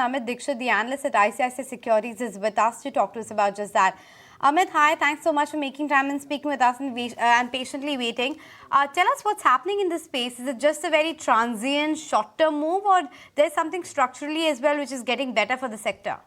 Amit Dixit, the analyst at ICICI Securities, is with us to talk to us about just that. Amit, hi. Thanks so much for making time and speaking with us and patiently waiting. Tell us what's happening in this space. Is it just a very transient, short-term move, or there's something structurally as well which is getting better for the sector?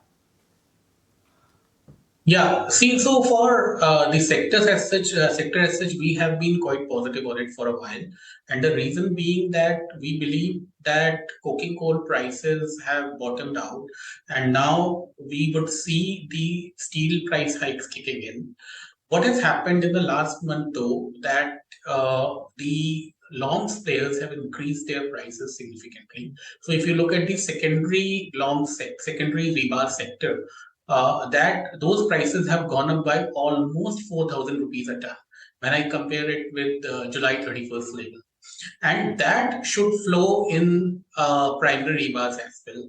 Yeah, see, so for the sector as such, we have been quite positive on it for a while, and the reason being that we believe that coking coal prices have bottomed out, and now we would see the steel price hikes kicking in. What has happened in the last month, though, that the longs players have increased their prices significantly. So if you look at the secondary rebar sector, that those prices have gone up by almost 4,000 rupees a ton when I compare it with July 31st level. And that should flow in primary rebars as well.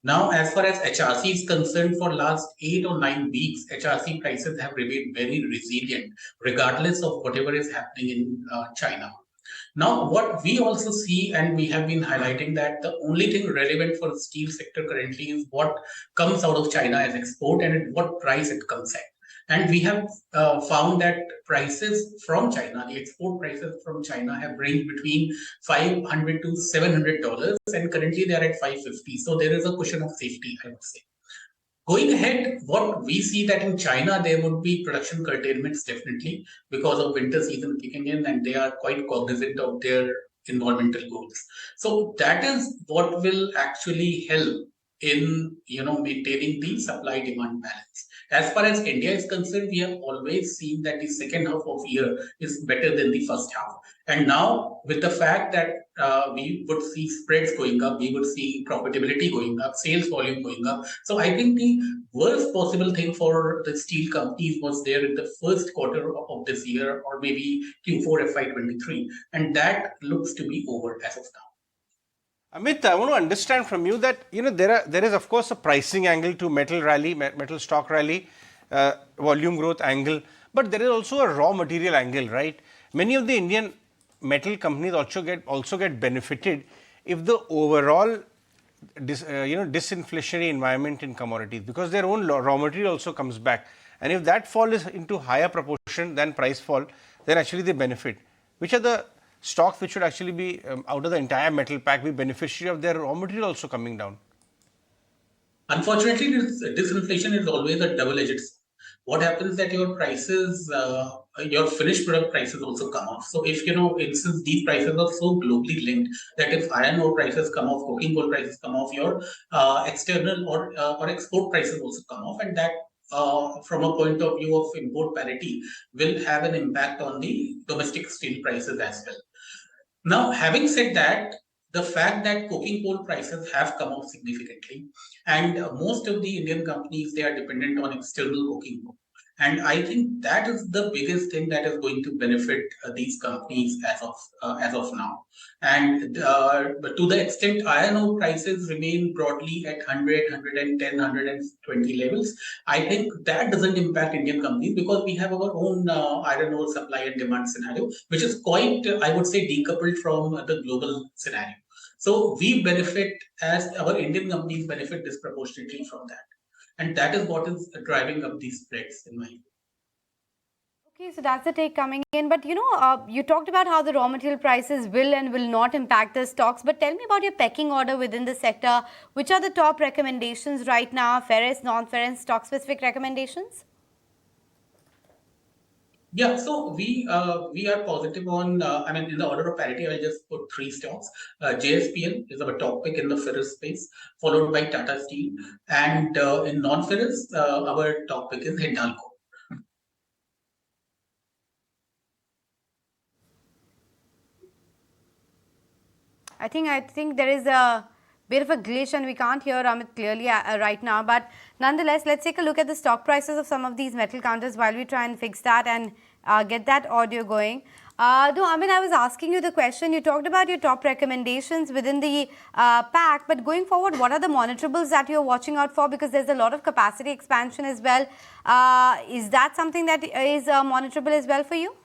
Now, as far as HRC is concerned, for last 8 or 9 weeks, HRC prices have remained very resilient, regardless of whatever is happening in China. Now, what we also see, and we have been highlighting that the only thing relevant for the steel sector currently is what comes out of China as export and at what price it comes at. And we have found that prices from China, the export prices from China, have ranged between $500 to $700, and currently they are at 550. So there is a cushion of safety, I would say. Going ahead, what we see that in China, there would be production curtailments definitely because of winter season kicking in, and they are quite cognizant of their environmental goals. So that is what will actually help in maintaining the supply demand balance. As far as India is concerned, we have always seen that the second half of year is better than the first half. And now, with the fact that we would see spreads going up, we would see profitability going up, sales volume going up. So I think the worst possible thing for the steel companies was there in the first quarter of this year, or maybe Q4 FY23, and that looks to be over as of now. Amit, I want to understand from you that there is of course a pricing angle to metal rally, metal stock rally, volume growth angle, but there is also a raw material angle, right? Many of the Indian metal companies also get benefited if the overall disinflationary environment in commodities, because their own raw material also comes back, and if that fall is into higher proportion than price fall, then actually they benefit. Which are the stocks which should actually be out of the entire metal pack be beneficiary of their raw material also coming down? Unfortunately, disinflation is always a double-edged sword. What happens that your prices, your finished product prices also come off. So if since these prices are so globally linked that if iron ore prices come off, coking coal prices come off, your external or export prices also come off, and that from a point of view of import parity will have an impact on the domestic steel prices as well. Now, having said that, the fact that coking coal prices have come off significantly, and most of the Indian companies, they are dependent on external coking coal. And I think that is the biggest thing that is going to benefit these companies as of now. And but to the extent iron ore prices remain broadly at 100, 110, 120 levels, I think that doesn't impact Indian companies because we have our own iron ore supply and demand scenario, which is quite, I would say, decoupled from the global scenario. So we benefit, as our Indian companies benefit disproportionately from that. And that is what is driving up these spreads in my view. Okay, so that's the take coming in. But you talked about how the raw material prices will and will not impact the stocks. But tell me about your pecking order within the sector. Which are the top recommendations right now? Ferrous, non-ferrous, stock-specific recommendations? Yeah, so we are positive on, in the order of parity, I'll just put 3 stocks. JSPN is our top pick in the ferrous space, followed by Tata Steel. And in non-ferrous, our top pick is Hindalco. I think there is a bit of a glitch and we can't hear Amit clearly right now. But nonetheless, let's take a look at the stock prices of some of these metal counters while we try and fix that and get that audio going. Though, Amit, I was asking you the question, you talked about your top recommendations within the pack, but going forward, what are the monitorables that you're watching out for? Because there's a lot of capacity expansion as well. Is that something that is monitorable as well for you?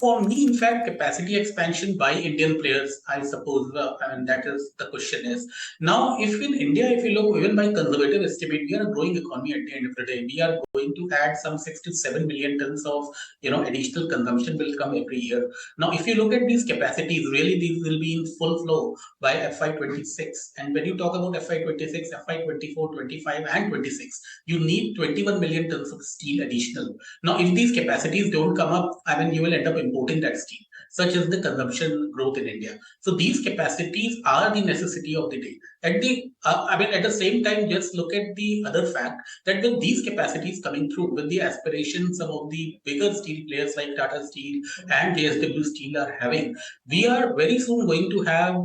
For me, in fact, capacity expansion by Indian players, I suppose, that is the question is. Now, if in India, if you look, even by conservative estimate, we are a growing economy at the end of the day. We are going to add some 6 to 7 million tons of, additional consumption will come every year. Now, if you look at these capacities, really these will be in full flow by FY26. And when you talk about FY26, FY24, 25, and 26, you need 21 million tons of steel additional. Now, if these capacities don't come up, I mean, you will end up importing that steel, such as the consumption growth in India. So these capacities are the necessity of the day. At the same time, just look at the other fact that with these capacities coming through, with the aspirations some of the bigger steel players like Tata Steel and JSW Steel are having, we are very soon going to have,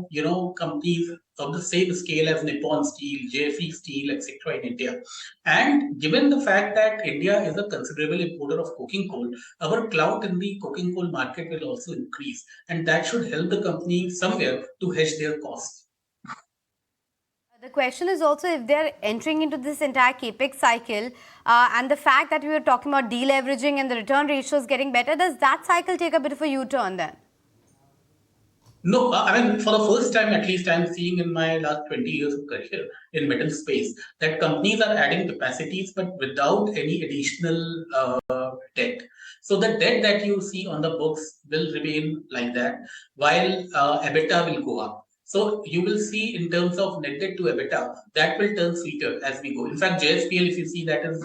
companies of the same scale as Nippon Steel, JFE Steel, etc. in India. And given the fact that India is a considerable importer of coking coal, our clout in the coking coal market will also increase. And that should help the company somewhere to hedge their costs. The question is also if they're entering into this entire capex cycle and the fact that we were talking about deleveraging and the return ratios getting better, does that cycle take a bit of a U-turn then? No, I mean, for the first time, at least, I'm seeing in my last 20 years of career in metal space that companies are adding capacities, but without any additional debt. So the debt that you see on the books will remain like that, while EBITDA will go up. So you will see in terms of net debt to EBITDA, that will turn sweeter as we go. In fact, JSPL, if you see, that is,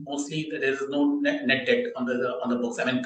mostly there is no net debt on the books. I mean,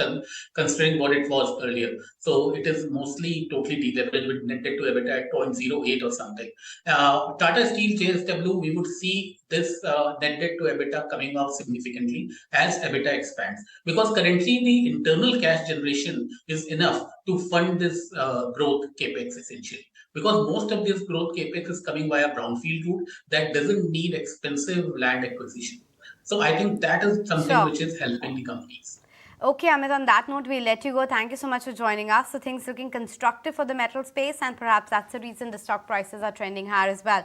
considering what it was earlier. So it is mostly totally deleveraged with net debt to EBITDA at 0.08 or something. Tata Steel, JSW, we would see this net debt to EBITDA coming off significantly as EBITDA expands. Because currently the internal cash generation is enough to fund this growth capex essentially. Because most of this growth capex is coming via brownfield route that doesn't need expensive land acquisition. So I think that is something which is helping the companies. Okay, Amit, on that note, we'll let you go. Thank you so much for joining us. So things looking constructive for the metal space, and perhaps that's the reason the stock prices are trending higher as well.